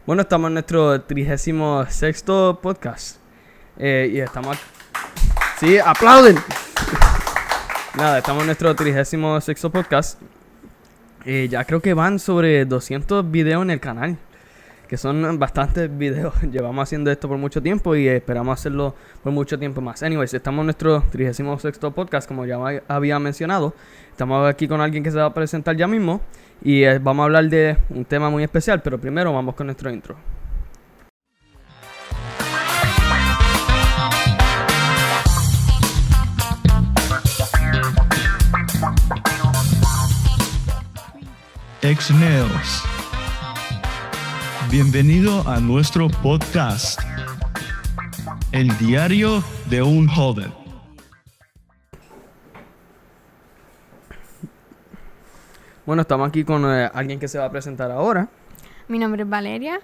Bueno, estamos en nuestro 36º podcast. Y estamos... Sí, aplauden. Nada, estamos en nuestro 36º podcast. Ya creo que van sobre 200 videos en el canal, que son bastantes videos. Llevamos haciendo esto por mucho tiempo y esperamos hacerlo por mucho tiempo más. Anyways, estamos en nuestro 36º podcast, como ya había mencionado. Estamos aquí con alguien que se va a presentar ya mismo y vamos a hablar de un tema muy especial, pero primero vamos con nuestro intro. Exneos. Bienvenido a nuestro podcast, El Diario de un Joven. Bueno, estamos aquí con alguien que se va a presentar ahora. Mi nombre es Valeria.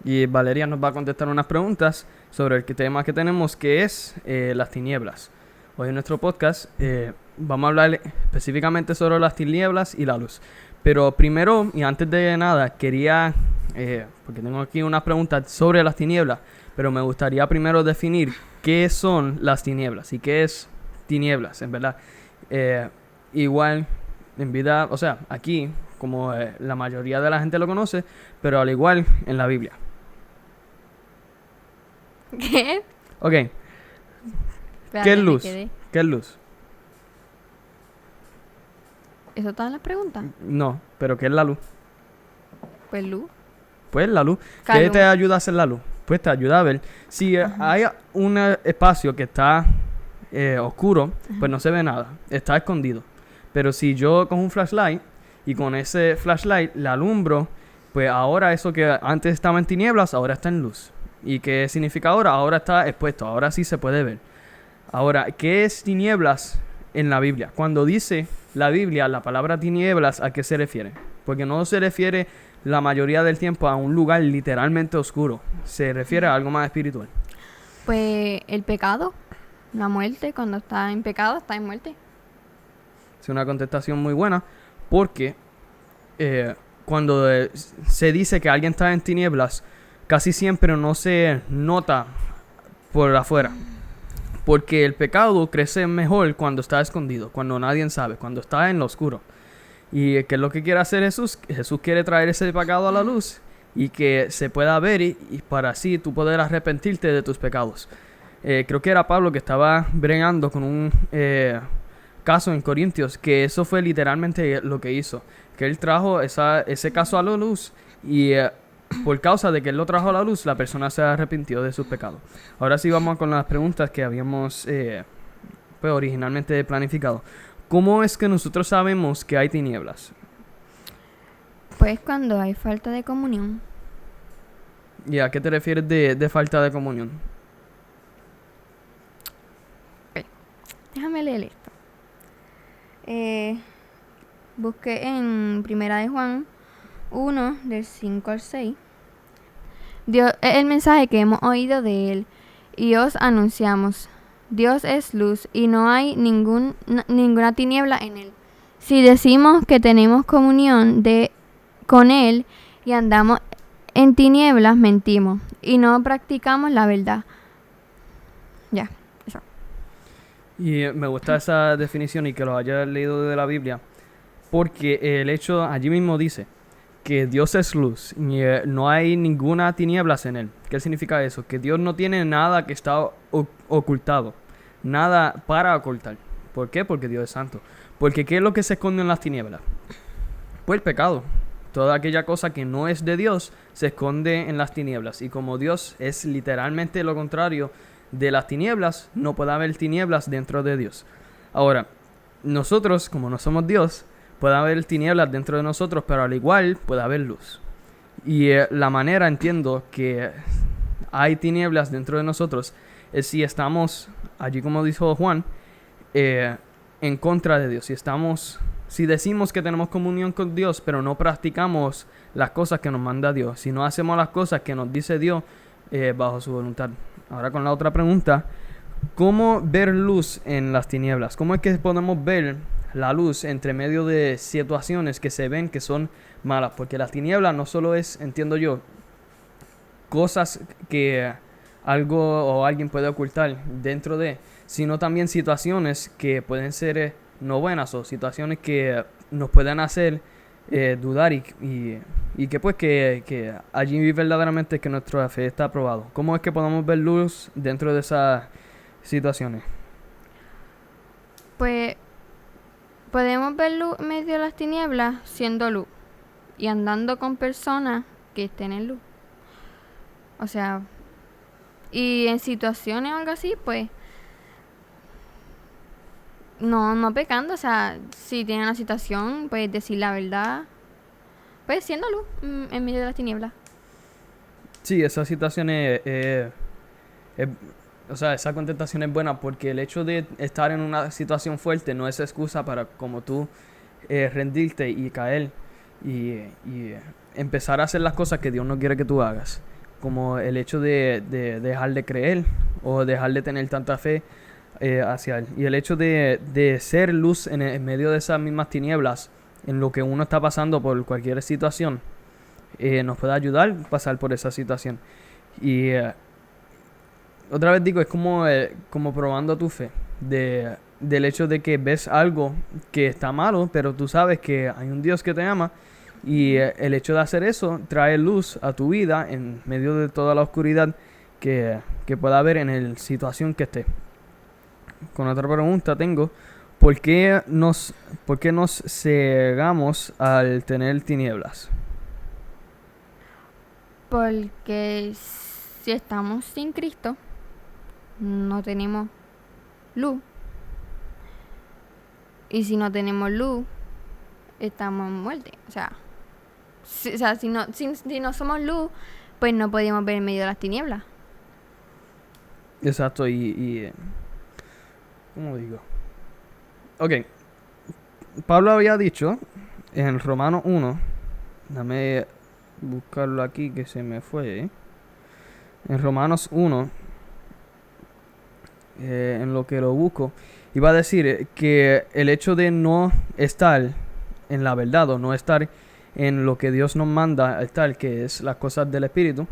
Y Valeria nos va a contestar unas preguntas sobre el tema que tenemos, que es las tinieblas. Hoy en nuestro podcast vamos a hablar específicamente sobre las tinieblas y la luz. Pero primero y antes de nada quería, porque tengo aquí unas preguntas sobre las tinieblas, pero me gustaría primero definir qué son las tinieblas y qué es tinieblas, en verdad. Igual en vida, o sea, aquí, como la mayoría de la gente lo conoce, pero al igual en la Biblia. ¿Qué? Ok, Espérate, ¿qué es me luz? quedé. ¿Qué es luz? ¿Eso está en las preguntas? No, pero ¿qué es la luz? Pues luz. Pues la luz. ¿Qué Calum. te ayuda a hacer la luz? Pues te ayuda a ver. Si hay un espacio que está oscuro, pues no se ve nada. Está escondido. Pero si yo cojo un flashlight y con ese flashlight la alumbro, pues ahora eso que antes estaba en tinieblas, ahora está en luz. ¿Y qué significa ahora? Ahora está expuesto. Ahora sí se puede ver. Ahora, ¿qué es tinieblas en la Biblia? Cuando dice la Biblia, la palabra tinieblas, ¿a qué se refiere? Porque no se refiere la mayoría del tiempo a un lugar literalmente oscuro. Se refiere a algo más espiritual. Pues el pecado, la muerte, cuando está en pecado, está en muerte. Es una contestación muy buena porque cuando se dice que alguien está en tinieblas, casi siempre no se nota por afuera. Porque el pecado crece mejor cuando está escondido, cuando nadie sabe, cuando está en lo oscuro. ¿Y qué es lo que quiere hacer Jesús? Jesús quiere traer ese pecado a la luz y que se pueda ver y para así tú poder arrepentirte de tus pecados. Creo que era Pablo que estaba bregando con un caso en Corintios, que eso fue literalmente lo que hizo. Que él trajo ese caso a la luz y por causa de que él lo trajo a la luz, la persona se arrepintió de sus pecados. Ahora sí vamos con las preguntas que habíamos pues originalmente planificado. ¿Cómo es que nosotros sabemos que hay tinieblas? Pues cuando hay falta de comunión. ¿Y a qué te refieres de falta de comunión? Déjame leer esto. Busqué en Primera de Juan 1, del 5 al 6. Dios es el mensaje que hemos oído de Él y os anunciamos. Dios es luz y no hay ninguna tiniebla en Él. Si decimos que tenemos comunión con Él y andamos en tinieblas, mentimos y no practicamos la verdad. Ya, eso. Y me gusta esa definición y que lo hayas leído de la Biblia, porque el hecho allí mismo dice que Dios es luz y no hay ninguna tinieblas en Él. ¿Qué significa eso? Que Dios no tiene nada que está ocultado, nada para ocultar. ¿Por qué? Porque Dios es santo. Porque ¿qué es lo que se esconde en las tinieblas? Pues el pecado. Toda aquella cosa que no es de Dios se esconde en las tinieblas. Y como Dios es literalmente lo contrario de las tinieblas, no puede haber tinieblas dentro de Dios. Ahora, nosotros, como no somos Dios, puede haber tinieblas dentro de nosotros, pero al igual puede haber luz. Y la manera, entiendo, que hay tinieblas dentro de nosotros es si estamos, allí como dijo Juan, en contra de Dios. Si decimos que tenemos comunión con Dios, pero no practicamos las cosas que nos manda Dios. Si no hacemos las cosas que nos dice Dios bajo su voluntad. Ahora con la otra pregunta, ¿cómo ver luz en las tinieblas? ¿Cómo es que podemos ver la luz entre medio de situaciones que se ven que son malas? Porque las tinieblas no solo es, entiendo yo, cosas que algo o alguien puede ocultar dentro de, sino también situaciones que pueden ser no buenas o situaciones que nos pueden hacer dudar y que pues que allí verdaderamente que nuestra fe está aprobado. ¿Cómo es que podemos ver luz dentro de esas situaciones? Pues podemos ver luz en medio de las tinieblas siendo luz y andando con personas que estén en luz. O sea, y en situaciones o algo así, pues no pecando. O sea, si tienen una situación, pues decir la verdad, pues siendo luz en medio de las tinieblas. Sí, esas situaciones, o sea, esa contestación es buena porque el hecho de estar en una situación fuerte no es excusa para como tú rendirte y caer y empezar a hacer las cosas que Dios no quiere que tú hagas. Como el hecho de dejar de creer o dejar de tener tanta fe hacia Él. Y el hecho de ser luz en medio de esas mismas tinieblas, en lo que uno está pasando por cualquier situación, nos puede ayudar a pasar por esa situación. Y otra vez digo, es como probando tu fe. Del hecho de que ves algo que está malo, pero tú sabes que hay un Dios que te ama. Y el hecho de hacer eso trae luz a tu vida en medio de toda la oscuridad que pueda haber en la situación que esté. Con otra pregunta tengo, ¿por qué nos cegamos al tener tinieblas? Porque si estamos sin Cristo, no tenemos luz. Y si no tenemos luz, estamos en muerte. O sea, si no somos luz, pues no podemos ver en medio de las tinieblas. Exacto, y ¿cómo digo? Ok, Pablo había dicho en Romanos 1, dame buscarlo aquí que se me fue. En Romanos 1, en lo que lo busco, iba a decir que el hecho de no estar en la verdad o no estar en lo que Dios nos manda estar, que es las cosas del Espíritu,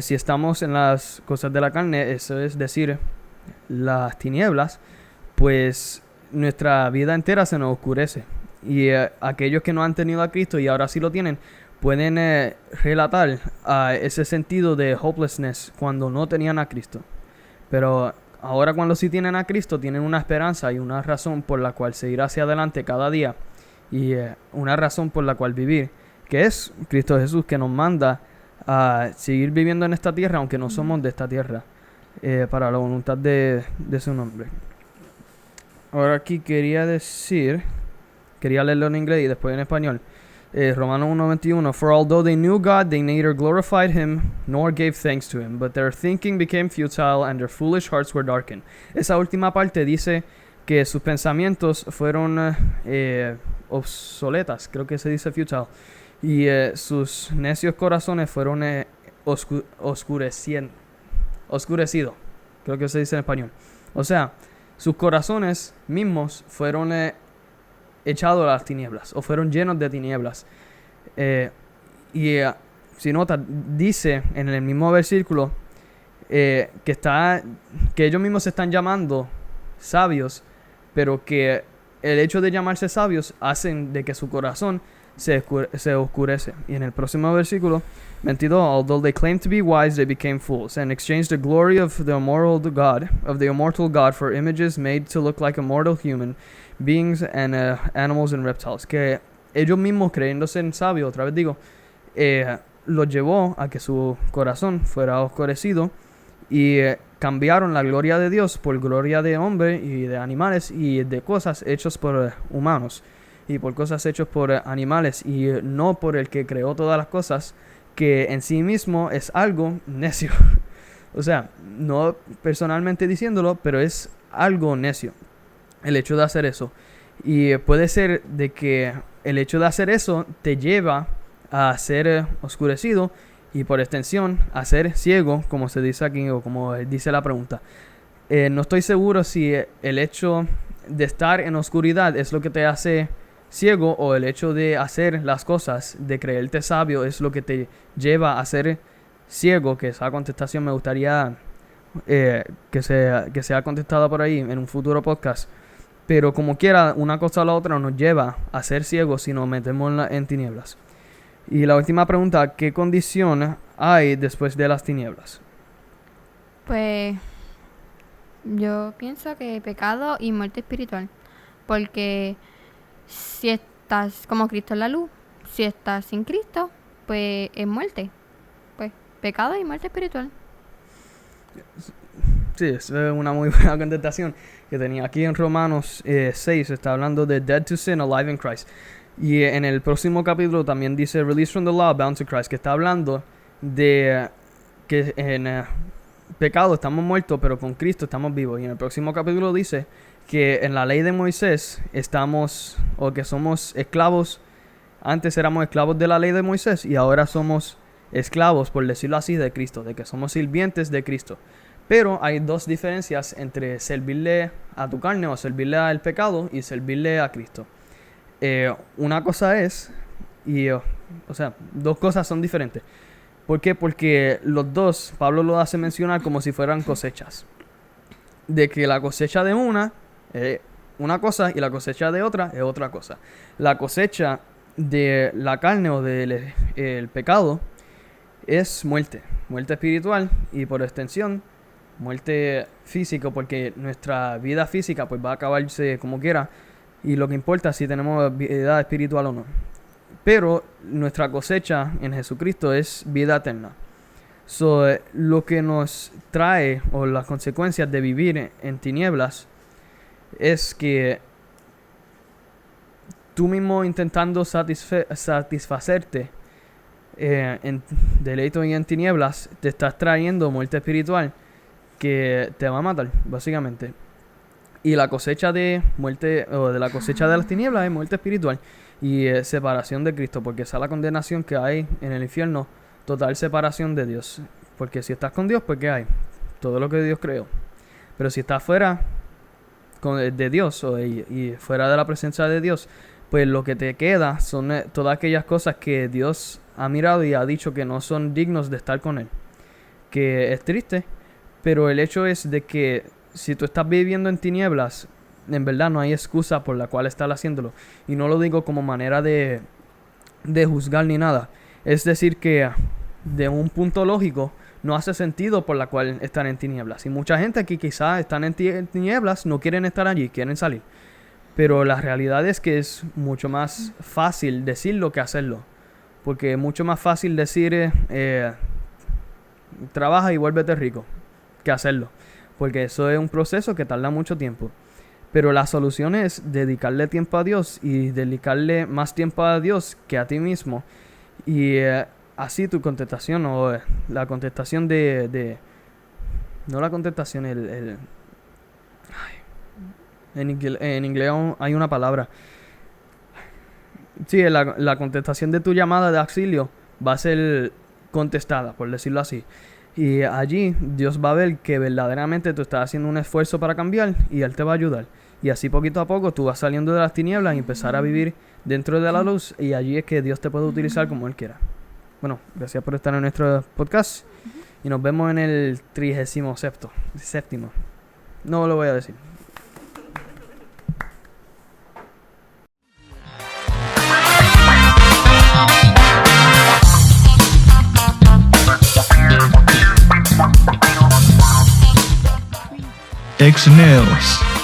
si estamos en las cosas de la carne, eso es decir, las tinieblas, pues nuestra vida entera se nos oscurece. Y aquellos que no han tenido a Cristo y ahora sí lo tienen, pueden relatar a ese sentido de hopelessness cuando no tenían a Cristo. Pero ahora cuando sí tienen a Cristo, tienen una esperanza y una razón por la cual seguir hacia adelante cada día. Y una razón por la cual vivir, que es Cristo Jesús, que nos manda a seguir viviendo en esta tierra, aunque no somos de esta tierra, para la voluntad de su nombre. Ahora aquí quería leerlo en inglés y después en español. Romanos 1:21. For although they knew God, they neither glorified Him nor gave thanks to Him, but their thinking became futile and their foolish hearts were darkened. Esa última parte dice que sus pensamientos fueron obsoletas, creo que se dice futile, y sus necios corazones fueron oscurecidos, creo que se dice en español. O sea, sus corazones mismos fueron echados a las tinieblas o fueron llenos de tinieblas. Si notas, dice en el mismo versículo que ellos mismos se están llamando sabios, pero que el hecho de llamarse sabios hacen de que su corazón se oscurece. Y en el próximo versículo 22, although they claimed to be wise, they became fools, and exchanged the glory of the immortal God for images made to look like a mortal human beings and animals and reptiles. Que ellos mismos, creyéndose en sabios, otra vez digo, los llevó a que su corazón fuera oscurecido y cambiaron la gloria de Dios por gloria de hombres y de animales y de cosas hechas por humanos y por cosas hechas por animales y no por el que creó todas las cosas, que en sí mismo es algo necio. O sea, no personalmente diciéndolo, pero es algo necio el hecho de hacer eso. Y puede ser de que el hecho de hacer eso te lleva a ser oscurecido y por extensión a ser ciego, como se dice aquí o como dice la pregunta. No estoy seguro si el hecho de estar en oscuridad es lo que te hace ciego o el hecho de hacer las cosas, de creerte sabio, es lo que te lleva a ser ciego, que esa contestación me gustaría que sea contestada por ahí en un futuro podcast. Pero como quiera, una cosa o la otra nos lleva a ser ciegos si nos metemos en tinieblas. Y la última pregunta, ¿qué condición hay después de las tinieblas? Pues yo pienso que pecado y muerte espiritual. Porque si estás como Cristo en la luz, si estás sin Cristo, pues es muerte. Pues pecado y muerte espiritual. Sí, es una muy buena contestación que tenía aquí en Romanos 6. Está hablando de dead to sin, alive in Christ. Y en el próximo capítulo también dice released from the law, bound to Christ, que está hablando de que en pecado estamos muertos, pero con Cristo estamos vivos. Y en el próximo capítulo dice que en la ley de Moisés estamos, o que somos esclavos. Antes éramos esclavos de la ley de Moisés y ahora somos esclavos, por decirlo así, de Cristo, de que somos sirvientes de Cristo. Pero hay dos diferencias entre servirle a tu carne o servirle al pecado y servirle a Cristo. Una cosa es, o sea, dos cosas son diferentes. ¿Por qué? Porque los dos, Pablo lo hace mencionar como si fueran cosechas. De que la cosecha de una es una cosa y la cosecha de otra es otra cosa. La cosecha de la carne o del el pecado es muerte, muerte espiritual y por extensión muerte física, porque nuestra vida física pues va a acabarse como quiera y lo que importa es si tenemos vida espiritual o no. Pero nuestra cosecha en Jesucristo es vida eterna. So, lo que nos trae o las consecuencias de vivir en tinieblas es que tú mismo intentando satisfacerte en deleito y en tinieblas, te estás trayendo muerte espiritual que te va a matar, básicamente. Y la cosecha de muerte, o de la cosecha de las tinieblas, es muerte espiritual y separación de Cristo, porque esa es la condenación que hay en el infierno, total separación de Dios. Porque si estás con Dios, pues ¿qué hay? Todo lo que Dios creó. Pero si estás fuera de Dios y fuera de la presencia de Dios, pues lo que te queda son todas aquellas cosas que Dios ha mirado y ha dicho que no son dignos de estar con Él. Que es triste, pero el hecho es de que si tú estás viviendo en tinieblas, en verdad no hay excusa por la cual estar haciéndolo. Y no lo digo como manera de juzgar ni nada. Es decir que de un punto lógico no hace sentido por la cual están en tinieblas. Y mucha gente que quizás están en tinieblas no quieren estar allí, quieren salir. Pero la realidad es que es mucho más fácil decirlo que hacerlo. Porque es mucho más fácil decir trabaja y vuélvete rico que hacerlo. Porque eso es un proceso que tarda mucho tiempo. Pero la solución es dedicarle tiempo a Dios y dedicarle más tiempo a Dios que a ti mismo. Y así tu contestación o la contestación no la contestación, en inglés hay una palabra. Sí, la contestación de tu llamada de auxilio va a ser contestada, por decirlo así. Y allí Dios va a ver que verdaderamente tú estás haciendo un esfuerzo para cambiar y Él te va a ayudar. Y así poquito a poco tú vas saliendo de las tinieblas y empezar a vivir dentro de la luz. Y allí es que Dios te puede utilizar como Él quiera. Bueno, gracias por estar en nuestro podcast. Y nos vemos en el 37º. No lo voy a decir. Ex-Neos.